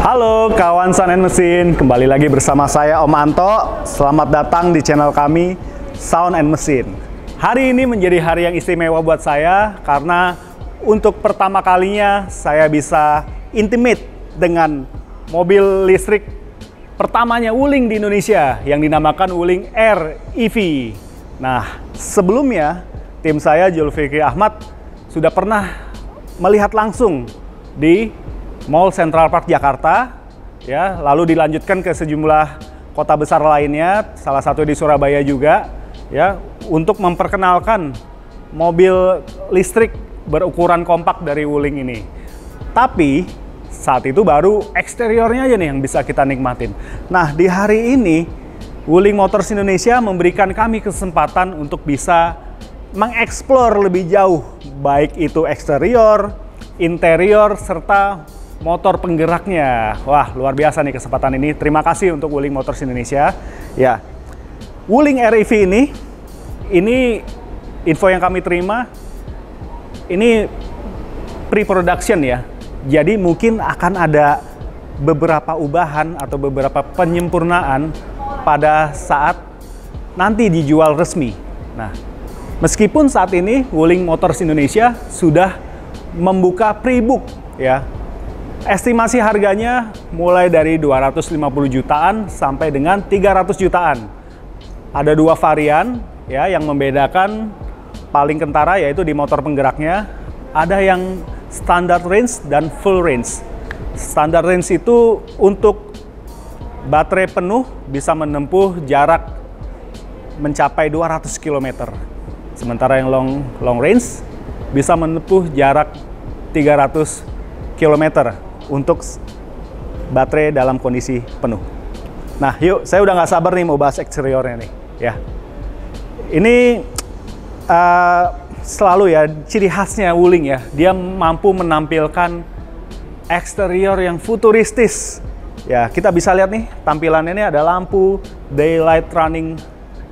Halo kawan Sound and Machine, kembali lagi bersama saya Om Anto. Selamat datang di channel kami Sound and Machine. Hari ini menjadi hari yang istimewa buat saya karena untuk pertama kalinya saya bisa intimate dengan mobil listrik pertamanya Wuling di Indonesia yang dinamakan Wuling Air EV. Nah, sebelumnya tim saya Zulfikri Ahmad sudah pernah melihat langsung di Mall Central Park Jakarta, ya, lalu dilanjutkan ke sejumlah kota besar lainnya, salah satu di Surabaya juga, ya, untuk memperkenalkan mobil listrik berukuran kompak dari Wuling ini. Tapi saat itu baru eksteriornya aja nih yang bisa kita nikmatin. Nah, di hari ini Wuling Motors Indonesia memberikan kami kesempatan untuk bisa mengeksplor lebih jauh, baik itu eksterior, interior, serta motor penggeraknya. Wah, luar biasa nih kesempatan ini. Terima kasih untuk Wuling Motors Indonesia. Ya, Wuling Air EV ini info yang kami terima, ini pre-production ya. Jadi mungkin akan ada beberapa ubahan atau beberapa penyempurnaan pada saat nanti dijual resmi. Nah, meskipun saat ini Wuling Motors Indonesia sudah membuka pre-book ya. Estimasi harganya mulai dari 250 jutaan sampai dengan 300 jutaan. Ada dua varian ya yang membedakan paling kentara yaitu di motor penggeraknya. Ada yang standard range dan full range. Standard range itu untuk baterai penuh bisa menempuh jarak mencapai 200 km. Sementara yang long range bisa menempuh jarak 300 km untuk baterai dalam kondisi penuh. Nah, yuk, saya udah nggak sabar nih mau bahas eksteriornya nih, ya. Ini selalu ya ciri khasnya Wuling ya, dia mampu menampilkan eksterior yang futuristis. Ya, kita bisa lihat nih tampilannya ini ada lampu daylight running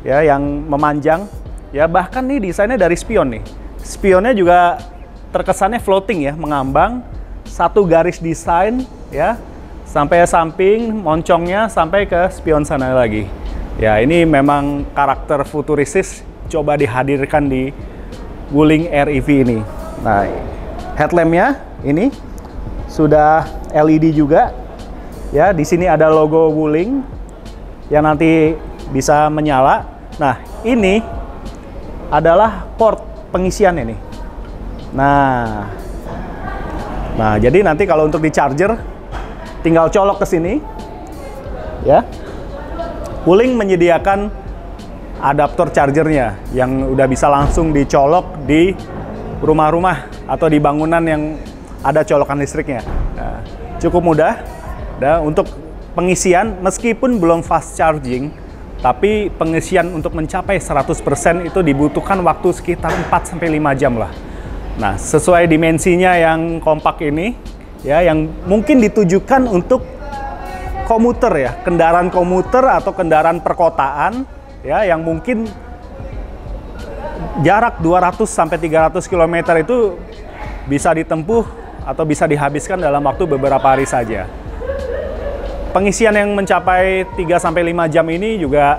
ya yang memanjang. Ya, bahkan nih desainnya dari spion nih. Spionnya juga terkesannya floating ya, mengambang. Satu garis desain ya sampai samping moncongnya sampai ke spion sana lagi. Ya, ini memang karakter futuristis coba dihadirkan di Wuling Air EV ini. Nah, headlampnya ini sudah LED juga. Ya, di sini ada logo Wuling yang nanti bisa menyala. Nah, ini adalah port pengisiannya nih. Nah, jadi nanti kalau untuk di charger tinggal colok ke sini. Ya. Wuling menyediakan adaptor chargernya yang udah bisa langsung dicolok di rumah-rumah atau di bangunan yang ada colokan listriknya. Nah, cukup mudah. Nah, untuk pengisian meskipun belum fast charging, tapi pengisian untuk mencapai 100% itu dibutuhkan waktu sekitar 4-5 jam lah. Nah, sesuai dimensinya yang kompak ini, ya, yang mungkin ditujukan untuk komuter ya, kendaraan komuter atau kendaraan perkotaan, ya, yang mungkin jarak 200-300 km itu bisa ditempuh atau bisa dihabiskan dalam waktu beberapa hari saja. Pengisian yang mencapai 3-5 jam ini juga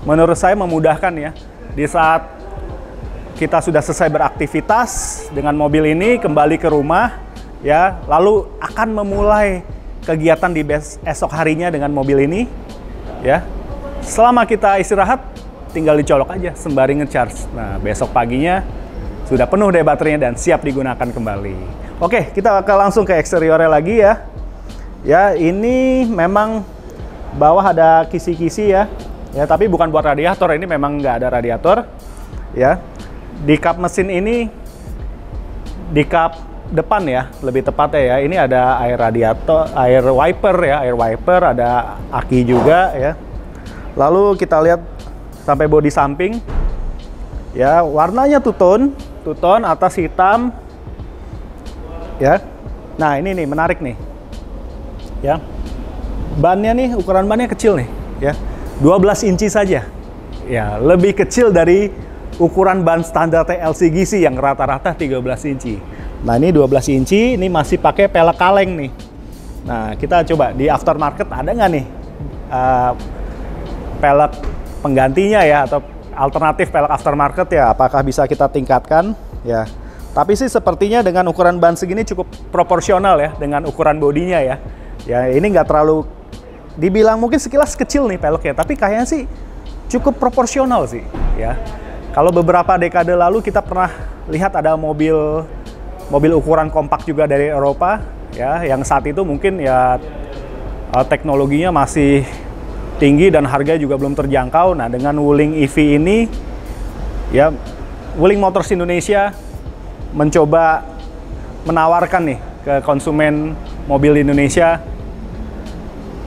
menurut saya memudahkan ya, di saat kita sudah selesai beraktivitas dengan mobil ini, kembali ke rumah, ya, lalu akan memulai kegiatan di esok harinya dengan mobil ini, ya. Selama kita istirahat, tinggal dicolok aja sembari ngecharge. Nah, besok paginya sudah penuh deh baterainya dan siap digunakan kembali. Oke, kita akan langsung ke eksteriornya lagi ya. Ya, ini memang bawah ada kisi-kisi ya. Ya, tapi bukan buat radiator, ini memang nggak ada radiator, ya. Di kap mesin ini, di kap depan ya, lebih tepatnya ya, ini ada air radiator, air wiper, ada aki juga ya. Lalu kita lihat sampai bodi samping, ya, warnanya two-tone atas hitam, ya. Nah, ini nih menarik nih, ya. Bannya nih, ukuran bannya kecil nih, ya, 12 inci saja, ya, lebih kecil dari ukuran ban standar LCGC yang rata-rata 13 inci. Nah, ini 12 inci, ini masih pakai pelek kaleng nih. Nah, kita coba di aftermarket ada nggak nih pelek penggantinya ya, atau alternatif pelek aftermarket ya, apakah bisa kita tingkatkan ya. Tapi sih sepertinya dengan ukuran ban segini cukup proporsional ya dengan ukuran bodinya ya. Ya ini nggak terlalu, dibilang mungkin sekilas kecil nih peleknya, tapi kayaknya sih cukup proporsional sih ya. Kalau beberapa dekade lalu kita pernah lihat ada mobil ukuran kompak juga dari Eropa ya, yang saat itu mungkin ya teknologinya masih tinggi dan harga juga belum terjangkau. Nah, dengan Wuling EV ini ya, Wuling Motors Indonesia mencoba menawarkan nih ke konsumen mobil Indonesia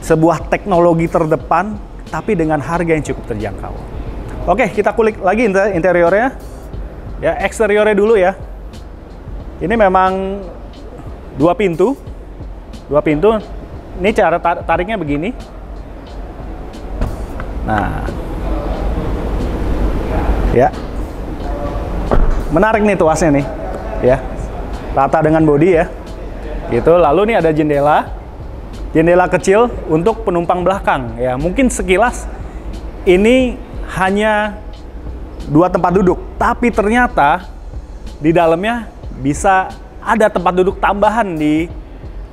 sebuah teknologi terdepan tapi dengan harga yang cukup terjangkau. Oke, kita kulik lagi interiornya. Ya, eksteriornya dulu ya. Ini memang dua pintu. Ini cara tariknya begini. Nah, ya, menarik nih tuasnya nih, ya, rata dengan bodi ya, gitu. Lalu nih ada jendela kecil untuk penumpang belakang. Ya, mungkin sekilas ini hanya 2 tempat duduk, tapi ternyata di dalamnya bisa ada tempat duduk tambahan di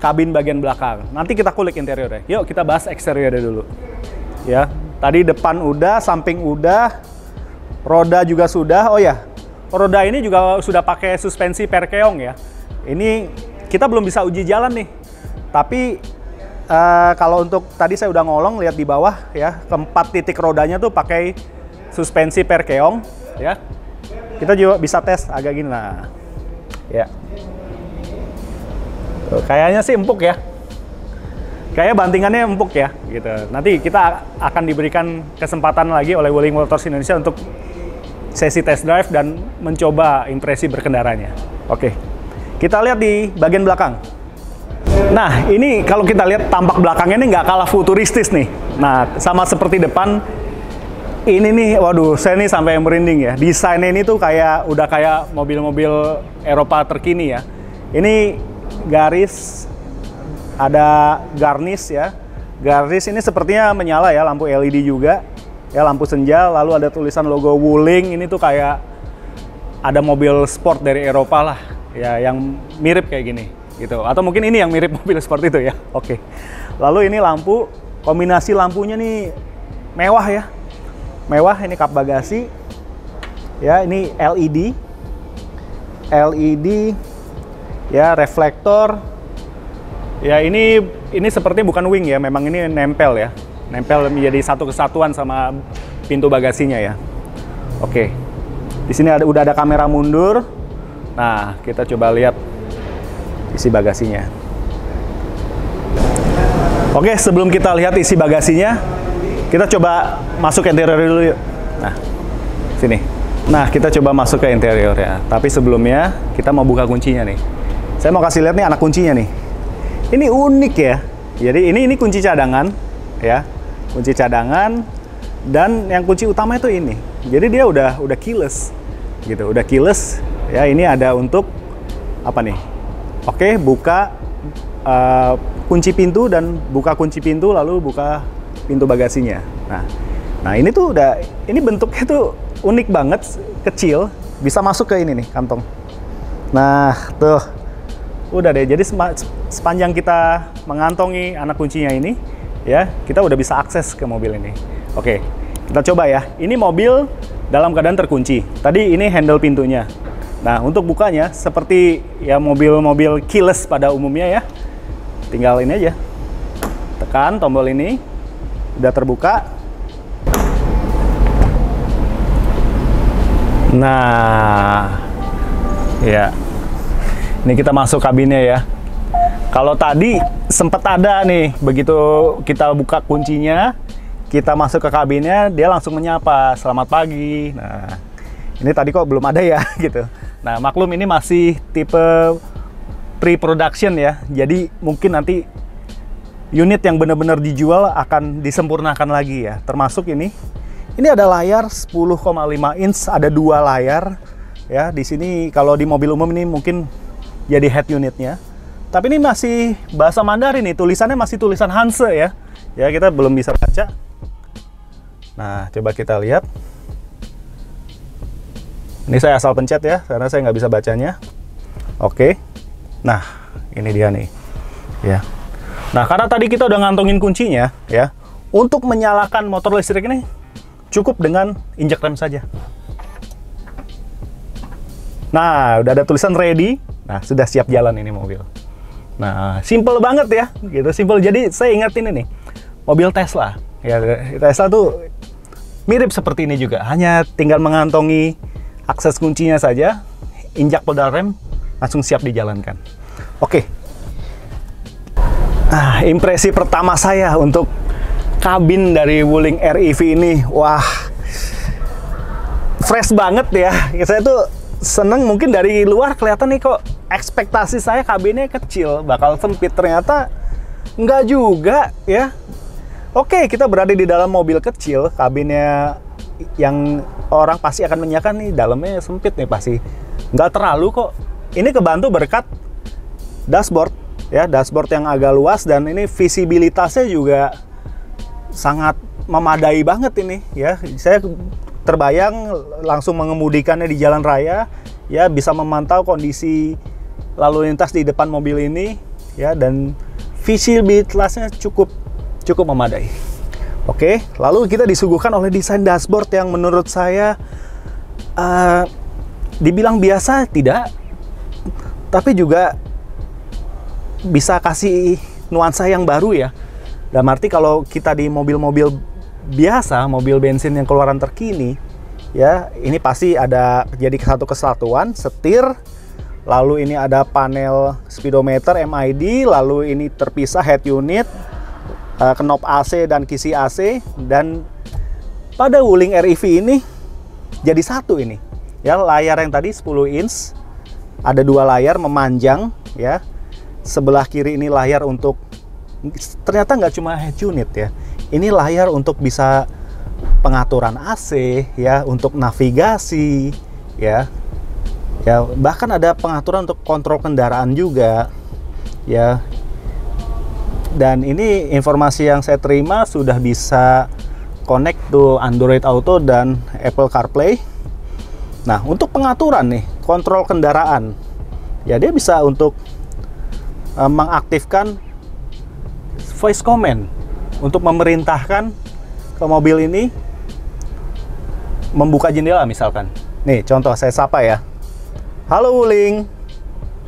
kabin bagian belakang. Nanti kita kulik interiornya. Yuk kita bahas eksteriornya dulu. Ya, tadi depan udah, samping udah, roda juga sudah. Oh ya, roda ini juga sudah pakai suspensi perkeong ya. Ini kita belum bisa uji jalan nih. Tapi kalau untuk tadi saya udah ngolong lihat di bawah ya, keempat titik rodanya tuh pakai suspensi perkeong ya. Kita juga bisa tes agak gini lah. Ya. Tuh, kayaknya sih empuk ya. Kayaknya bantingannya empuk ya, gitu. Nanti kita akan diberikan kesempatan lagi oleh Wuling Motors Indonesia untuk sesi test drive dan mencoba impresi berkendaranya. Oke, kita lihat di bagian belakang. Nah, ini kalau kita lihat tampak belakangnya ini nggak kalah futuristis nih. Nah, sama seperti depan, ini nih, waduh, saya nih sampai merinding ya. Desainnya ini tuh udah kayak mobil-mobil Eropa terkini ya. Ini garis, ada garnish ya. Garnish ini sepertinya menyala ya, lampu LED juga. Ya, lampu senja, lalu ada tulisan logo Wuling. Ini tuh kayak ada mobil sport dari Eropa lah. Ya, yang mirip kayak gini gitu. Atau mungkin ini yang mirip mobil sport itu ya. Oke. Lalu ini lampu, kombinasi lampunya nih mewah ya. Mewah, ini kap bagasi. Ya, ini LED. Ya, reflektor. Ya, ini sepertinya bukan wing ya, memang ini nempel ya. Nempel menjadi satu kesatuan sama pintu bagasinya ya. Oke. Di sini udah ada kamera mundur. Nah, kita coba lihat isi bagasinya. Oke, sebelum kita lihat isi bagasinya, kita coba masuk ke interior dulu yuk. Nah, sini. Nah, kita coba masuk ke interior ya. Tapi sebelumnya, kita mau buka kuncinya nih. Saya mau kasih lihat nih anak kuncinya nih. Ini unik ya. Jadi ini kunci cadangan ya. Kunci cadangan, dan yang kunci utama itu ini. Jadi dia udah keyless gitu, udah keyless ya. Ini ada untuk apa nih? Oke, buka kunci pintu dan buka kunci pintu, lalu buka pintu bagasinya. Nah ini tuh ini bentuknya tuh unik banget, kecil, bisa masuk ke ini nih kantong. Nah tuh, udah deh. Jadi sepanjang kita mengantongi anak kuncinya ini, ya, kita udah bisa akses ke mobil ini. Oke, kita coba ya. Ini mobil dalam keadaan terkunci. Tadi ini handle pintunya. Nah, untuk bukanya seperti ya mobil-mobil keyless pada umumnya ya. Tinggal ini aja. Tekan tombol ini, udah terbuka. Nah, ya. Ini kita masuk kabinnya ya. Kalau tadi sempat ada nih, begitu kita buka kuncinya, kita masuk ke kabinnya, dia langsung menyapa, "Selamat pagi." Nah, ini tadi kok belum ada ya, gitu. Nah, maklum ini masih tipe pre-production ya, jadi mungkin nanti unit yang benar-benar dijual akan disempurnakan lagi ya. Termasuk ini ada layar 10,5 inch, ada 2 layar ya. Di sini kalau di mobil umum ini mungkin jadi head unitnya. Tapi ini masih bahasa Mandarin nih, tulisannya masih tulisan Hanse ya. Ya, kita belum bisa baca. Nah, coba kita lihat. Ini saya asal pencet ya, karena saya nggak bisa bacanya. Oke. Nah, ini dia nih. Ya. Nah, karena tadi kita udah ngantongin kuncinya, ya. Untuk menyalakan motor listrik ini, cukup dengan injak rem saja. Nah, udah ada tulisan ready. Nah, sudah siap jalan ini mobil. Nah, simple banget ya, gitu, simple. Jadi saya ingat ini nih, mobil Tesla. Ya, Tesla tuh mirip seperti ini juga. Hanya tinggal mengantongi akses kuncinya saja, injak pedal rem, langsung siap dijalankan. Oke. Nah, impresi pertama saya untuk kabin dari Wuling REV ini, wah, fresh banget ya. Saya tuh seneng, mungkin dari luar kelihatan nih kok ekspektasi saya kabinnya kecil, bakal sempit, ternyata enggak juga ya. Oke, kita berada di dalam mobil kecil, kabinnya yang orang pasti akan menyiapkan nih, dalamnya sempit nih pasti. Nggak terlalu kok. Ini kebantu berkat dashboard ya, dashboard yang agak luas, dan ini visibilitasnya juga sangat memadai banget ini ya. Saya terbayang langsung mengemudikannya di jalan raya ya, bisa memantau kondisi lalu lintas di depan mobil ini ya, dan visibilitasnya cukup memadai. Oke, lalu kita disuguhkan oleh desain dashboard yang menurut saya dibilang biasa tidak, tapi juga bisa kasih nuansa yang baru ya. Dalam arti kalau kita di mobil-mobil biasa, mobil bensin yang keluaran terkini ya, ini pasti ada jadi satu kesatuan, setir, lalu ini ada panel speedometer MID, lalu ini terpisah head unit, knob AC dan kisi AC, dan pada Wuling REV ini jadi satu ini ya. Layar yang tadi 10 inch, ada dua layar memanjang ya. Sebelah kiri ini layar untuk, ternyata nggak cuma head unit ya, ini layar untuk bisa pengaturan AC ya, untuk navigasi ya. Ya, bahkan ada pengaturan untuk kontrol kendaraan juga ya. Dan ini informasi yang saya terima sudah bisa connect to Android Auto dan Apple CarPlay. Nah, untuk pengaturan nih, kontrol kendaraan ya, dia bisa untuk mengaktifkan voice command untuk memerintahkan ke mobil ini membuka jendela misalkan. Nih, contoh saya sapa ya. Halo Wuling.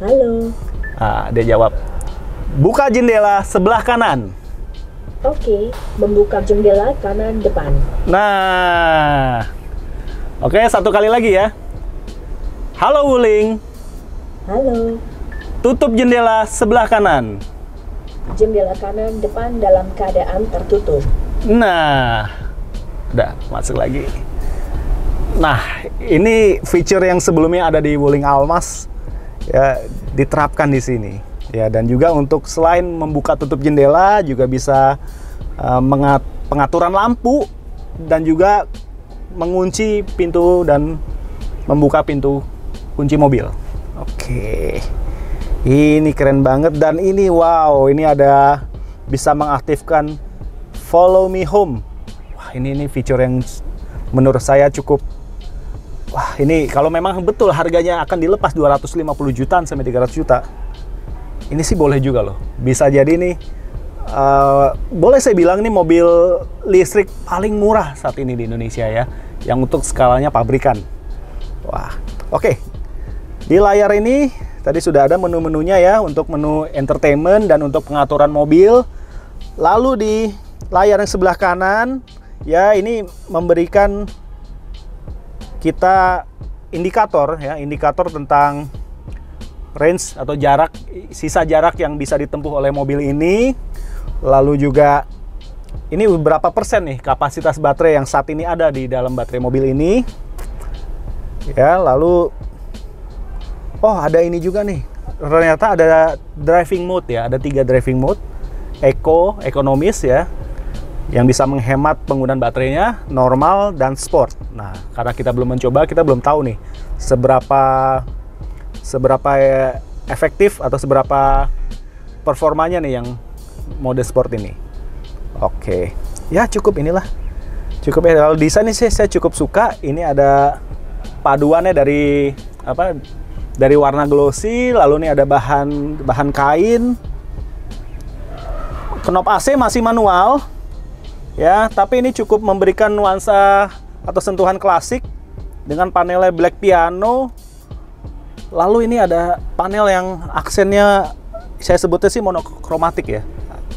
Halo. Nah, dia jawab, buka jendela sebelah kanan. Oke, membuka jendela kanan depan. Nah, oke, satu kali lagi ya. Halo Wuling. Halo. Tutup jendela sebelah kanan. Jendela kanan depan dalam keadaan tertutup. Nah, udah masuk lagi. Nah, ini feature yang sebelumnya ada di Wuling Almas ya, diterapkan di sini ya. Dan juga untuk selain membuka tutup jendela, juga bisa pengaturan lampu dan juga mengunci pintu dan membuka pintu kunci mobil. Oke, ini keren banget. Dan ini wow, ini ada bisa mengaktifkan Follow Me Home. Wah, ini feature yang menurut saya cukup. Wah, ini kalau memang betul harganya akan dilepas 250 jutaan sampai 300 juta. Ini sih boleh juga loh. Bisa jadi nih, boleh saya bilang ini mobil listrik paling murah saat ini di Indonesia ya, yang untuk skalanya pabrikan. Wah, oke. Di layar ini tadi sudah ada menu-menunya ya, untuk menu entertainment dan untuk pengaturan mobil. Lalu di layar yang sebelah kanan ya, ini memberikan kita indikator ya, indikator tentang range atau jarak, sisa jarak yang bisa ditempuh oleh mobil ini. Lalu juga ini berapa persen nih kapasitas baterai yang saat ini ada di dalam baterai mobil ini ya. Lalu oh, ada ini juga nih, ternyata ada driving mode ya, ada 3 driving mode, eco, ekonomis ya, yang bisa menghemat penggunaan baterainya, normal, dan sport. Nah, karena kita belum mencoba, kita belum tahu nih seberapa efektif atau seberapa performanya nih yang mode sport ini. Oke, ya cukup inilah. Cukup ya, kalau desain ini saya cukup suka. Ini ada paduannya dari apa? Dari warna glossy, lalu nih ada bahan kain. Knop AC masih manual. Ya, tapi ini cukup memberikan nuansa atau sentuhan klasik dengan panelnya black piano. Lalu ini ada panel yang aksennya saya sebutnya sih monokromatik ya.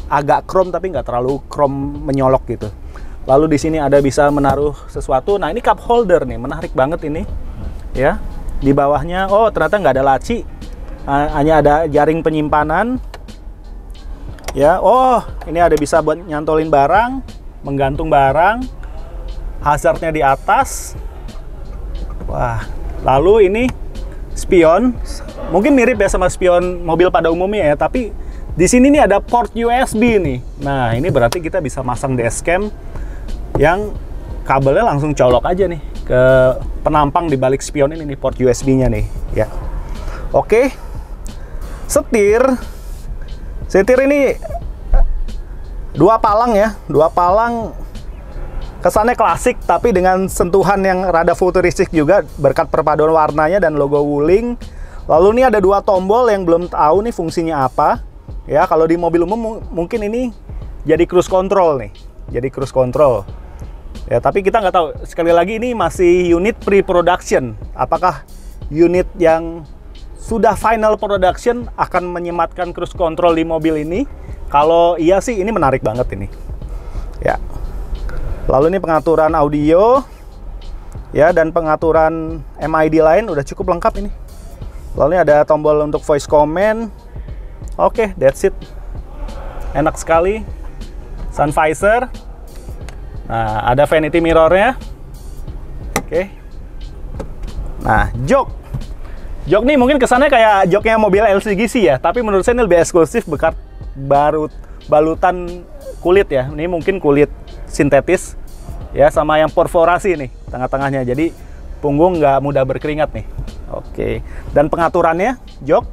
Agak chrome tapi nggak terlalu chrome menyolok gitu. Lalu di sini ada bisa menaruh sesuatu. Nah, ini cup holder nih, menarik banget ini. Ya. Di bawahnya, oh ternyata nggak ada laci, hanya ada jaring penyimpanan. Ya, oh ini ada bisa buat nyantolin barang, menggantung barang, hazardnya di atas. Wah, lalu ini spion, mungkin mirip ya sama spion mobil pada umumnya ya, tapi di sini nih ada port USB nih. Nah, ini berarti kita bisa masang dashcam yang kabelnya langsung colok aja nih ke penampang di balik spion ini nih, port USB-nya nih ya. Oke. Setir ini dua palang ya, dua palang kesannya klasik tapi dengan sentuhan yang rada futuristik juga berkat perpaduan warnanya dan logo Wuling. Lalu ini ada dua tombol yang belum tahu nih fungsinya apa ya. Kalau di mobil umum mungkin ini jadi cruise control nih, jadi cruise control. Ya, tapi kita nggak tahu. Sekali lagi ini masih unit pre-production. Apakah unit yang sudah final production akan menyematkan cruise control di mobil ini? Kalau iya sih, ini menarik banget ini. Ya. Lalu ini pengaturan audio, ya, dan pengaturan MID lain udah cukup lengkap ini. Lalu ini ada tombol untuk voice command. Oke, that's it. Enak sekali. Sun visor. Nah, ada vanity mirrornya. Oke. Nah, jok nih mungkin kesannya kayak joknya mobil LCGC ya, tapi menurut saya ini lebih eksklusif berkat balutan kulit ya. Ini mungkin kulit sintetis ya, sama yang perforasi nih tengah-tengahnya. Jadi punggung nggak mudah berkeringat nih. Oke. Dan pengaturannya jok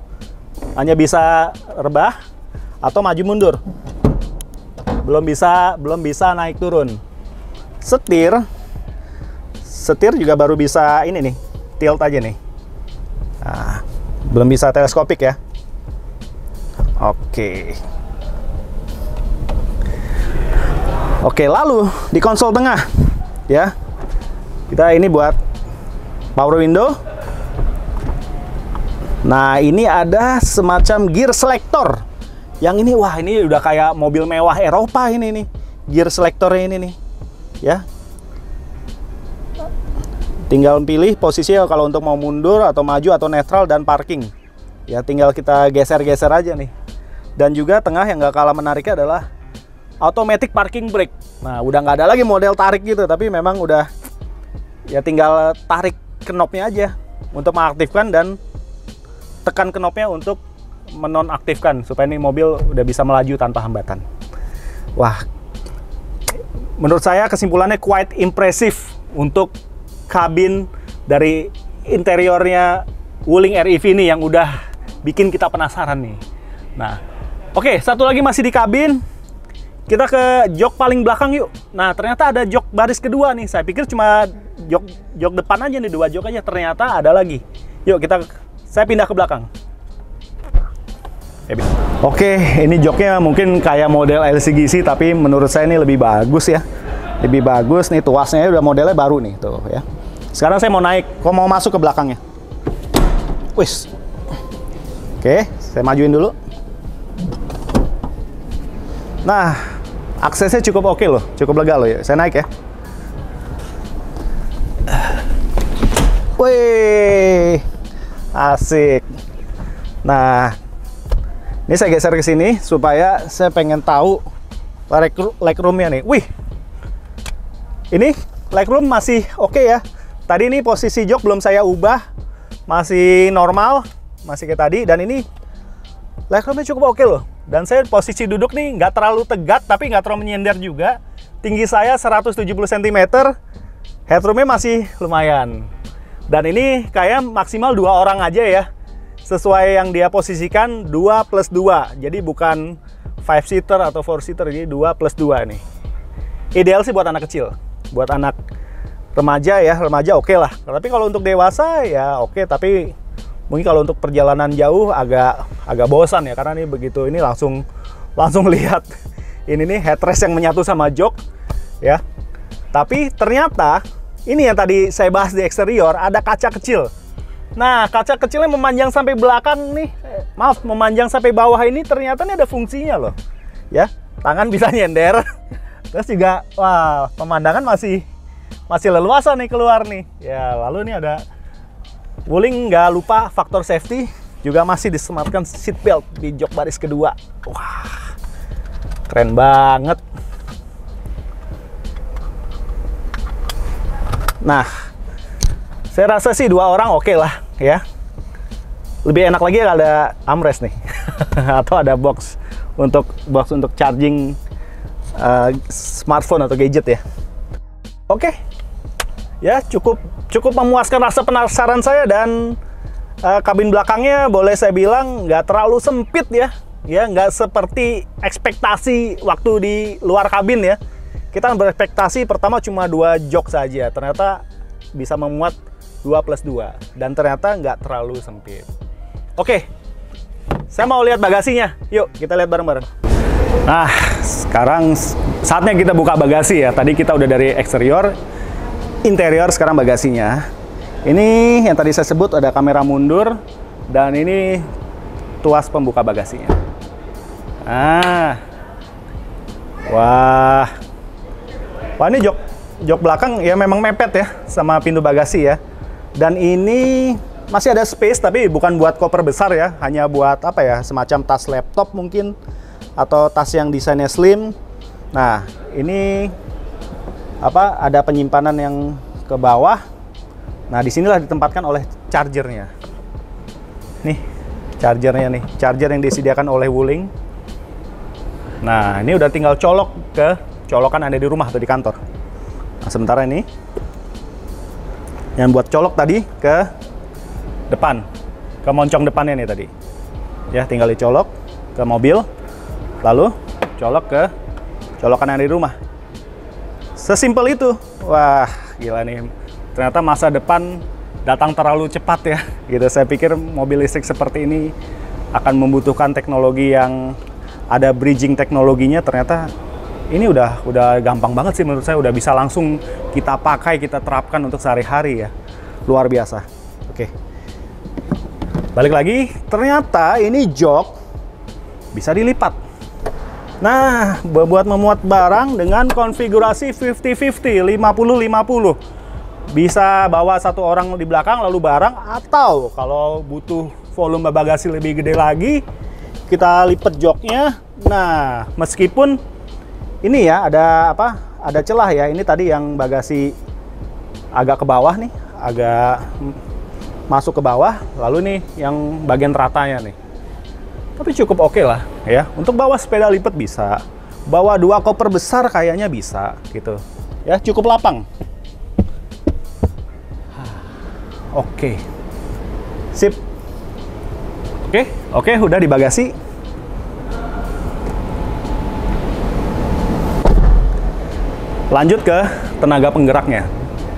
hanya bisa rebah atau maju mundur. Belum bisa naik turun. Setir juga baru bisa ini nih, tilt aja nih. Nah, belum bisa teleskopik ya. Oke, lalu di konsol tengah ya, kita ini buat power window. Nah, ini ada semacam gear selector. Yang ini, wah, ini udah kayak mobil mewah Eropa ini nih. Gear selectornya ini nih. Ya, tinggal pilih posisinya kalau untuk mau mundur atau maju atau netral dan parking. Ya, tinggal kita geser-geser aja nih. Dan juga tengah yang nggak kalah menariknya adalah automatic parking brake. Nah, udah nggak ada lagi model tarik gitu, tapi memang udah ya tinggal tarik knopnya aja untuk mengaktifkan dan tekan knopnya untuk menonaktifkan supaya ini mobil udah bisa melaju tanpa hambatan. Wah, menurut saya kesimpulannya quite impressive untuk kabin dari interiornya Wuling REV ini yang udah bikin kita penasaran nih. Nah, oke, satu lagi masih di kabin. Kita ke jok paling belakang yuk. Nah, ternyata ada jok baris kedua nih. Saya pikir cuma jok depan aja nih, 2 jok aja. Ternyata ada lagi. Yuk, saya pindah ke belakang. Oke, ini joknya mungkin kayak model LCGC, tapi menurut saya ini lebih bagus ya. Lebih bagus nih, tuasnya udah modelnya baru nih tuh ya. Sekarang saya mau naik, mau masuk ke belakangnya. Wis. Oke, saya majuin dulu. Nah, aksesnya cukup oke loh, cukup lega loh ya. Saya naik ya. Wih, asik. Nah, ini saya geser ke sini supaya saya pengen tahu legroomnya nih. Wih, ini legroom masih oke ya. Tadi ini posisi jok belum saya ubah, masih normal, masih kayak tadi. Dan ini legroomnya cukup oke loh. Dan saya posisi duduk nih nggak terlalu tegak, tapi nggak terlalu menyender juga. Tinggi saya 170 cm, headroomnya masih lumayan. Dan ini kayak maksimal 2 orang aja ya. sesuai yang dia posisikan 2+2. Jadi bukan 5-seater atau 4-seater, jadi 2+2 nih. Ideal sih buat anak kecil, buat anak remaja ya, remaja oke lah. Tapi kalau untuk dewasa ya oke, tapi mungkin kalau untuk perjalanan jauh agak bosan ya, karena nih begitu ini langsung lihat ini nih headrest yang menyatu sama jok ya. Tapi ternyata ini yang tadi saya bahas di eksterior, ada kaca kecil. Nah, kaca kecilnya memanjang sampai belakang nih, maaf, memanjang sampai bawah ini, ternyata ini ada fungsinya loh. Ya, tangan bisa nyender. Terus juga, wah, pemandangan masih leluasa nih keluar nih. Ya, lalu ini ada Wuling, nggak lupa faktor safety, juga masih disematkan seat belt di jok baris kedua. Wah, keren banget. Nah, saya rasa sih 2 orang oke lah ya. Lebih enak lagi ada armrest nih atau ada box untuk charging smartphone atau gadget ya. Oke. Ya, cukup memuaskan rasa penasaran saya, dan kabin belakangnya boleh saya bilang nggak terlalu sempit ya. Ya, nggak seperti ekspektasi waktu di luar kabin ya. Kita berekspektasi pertama cuma 2 jok saja, ternyata bisa memuat 2+2, dan ternyata nggak terlalu sempit. Oke, saya mau lihat bagasinya. Yuk, kita lihat bareng-bareng. Nah, sekarang saatnya kita buka bagasi ya. Tadi kita udah dari eksterior, interior, sekarang bagasinya. Ini yang tadi saya sebut ada kamera mundur, dan ini tuas pembuka bagasinya. Nah, wah, ini jok belakang ya memang mepet ya sama pintu bagasi ya. Dan ini masih ada space, tapi bukan buat koper besar ya, hanya buat apa ya, semacam tas laptop mungkin, atau tas yang desainnya slim. Nah, ini apa, ada penyimpanan yang ke bawah. Nah, disinilah ditempatkan oleh chargernya. Nih, chargernya nih, charger yang disediakan oleh Wuling. Nah, ini udah tinggal colok ke colokan ada di rumah atau di kantor. Nah, sementara ini yang buat colok tadi ke depan, ke moncong depannya nih tadi. Ya, tinggal dicolok ke mobil, lalu colok ke colokan ada di rumah. Sesimpel itu. Wah, gila nih. Ternyata masa depan datang terlalu cepat ya. Gitu. Saya pikir mobil listrik seperti ini akan membutuhkan teknologi yang ada bridging teknologinya, ternyata ini udah gampang banget sih menurut saya, udah bisa langsung kita pakai, kita terapkan untuk sehari-hari ya. Luar biasa. Oke. Balik lagi, ternyata ini jok bisa dilipat. Nah, buat memuat barang dengan konfigurasi 50-50, 50-50. Bisa bawa 1 orang di belakang lalu barang, atau kalau butuh volume bagasi lebih gede lagi, kita lipat joknya. Nah, meskipun ini ya ada apa? Ada celah ya. Ini tadi yang bagasi agak ke bawah nih, agak masuk ke bawah. Lalu nih yang bagian ratanya nih. Tapi cukup oke lah ya. Untuk bawa sepeda lipat bisa. Bawa 2 koper besar kayaknya bisa gitu. Ya, cukup lapang. Oke. Sip. Oke, udah di bagasi. Lanjut ke tenaga penggeraknya.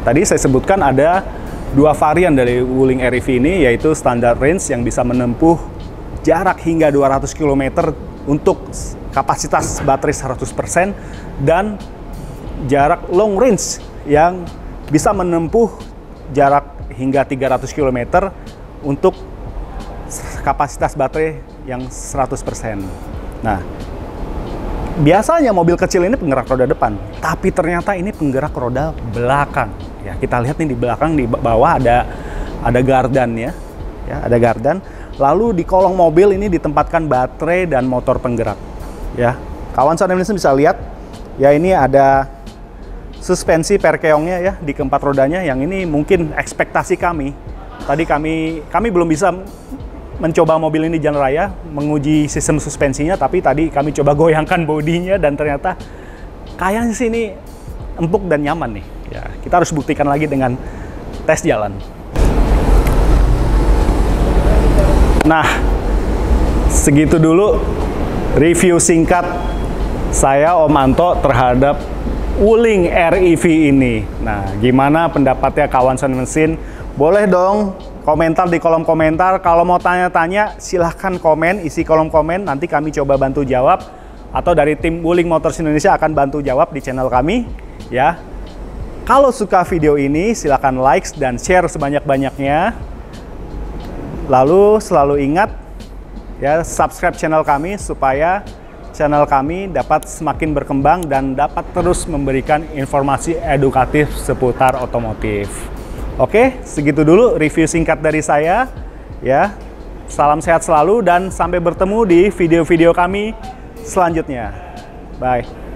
Tadi saya sebutkan ada 2 varian dari Wuling REV ini, yaitu standar range yang bisa menempuh jarak hingga 200 km untuk kapasitas baterai 100%, dan jarak long range yang bisa menempuh jarak hingga 300 km untuk kapasitas baterai yang 100%. Nah, biasanya mobil kecil ini penggerak roda depan, tapi ternyata ini penggerak roda belakang. Ya, kita lihat nih di belakang, di bawah ada gardan ya, ada gardan. Lalu di kolong mobil ini ditempatkan baterai dan motor penggerak. Ya, kawan Sound bisa lihat, ya ini ada suspensi perkeongnya ya di keempat rodanya. Yang ini mungkin ekspektasi kami. Tadi kami belum bisa mencoba mobil ini di jalan raya, menguji sistem suspensinya, tapi tadi kami coba goyangkan bodinya dan ternyata kayaknya sih ini empuk dan nyaman nih. Ya, kita harus buktikan lagi dengan tes jalan. Nah, segitu dulu review singkat saya Om Anto terhadap Wuling REV ini. Nah, gimana pendapatnya kawan sound mesin? Boleh dong komentar di kolom komentar. Kalau mau tanya-tanya silahkan komen, isi kolom komen, nanti kami coba bantu jawab. Atau dari tim Wuling Motors Indonesia akan bantu jawab di channel kami ya. Kalau suka video ini silahkan like dan share sebanyak-banyaknya. Lalu selalu ingat ya, subscribe channel kami supaya channel kami dapat semakin berkembang dan dapat terus memberikan informasi edukatif seputar otomotif. Oke, segitu dulu review singkat dari saya ya. Salam sehat selalu dan sampai bertemu di video-video kami selanjutnya. Bye.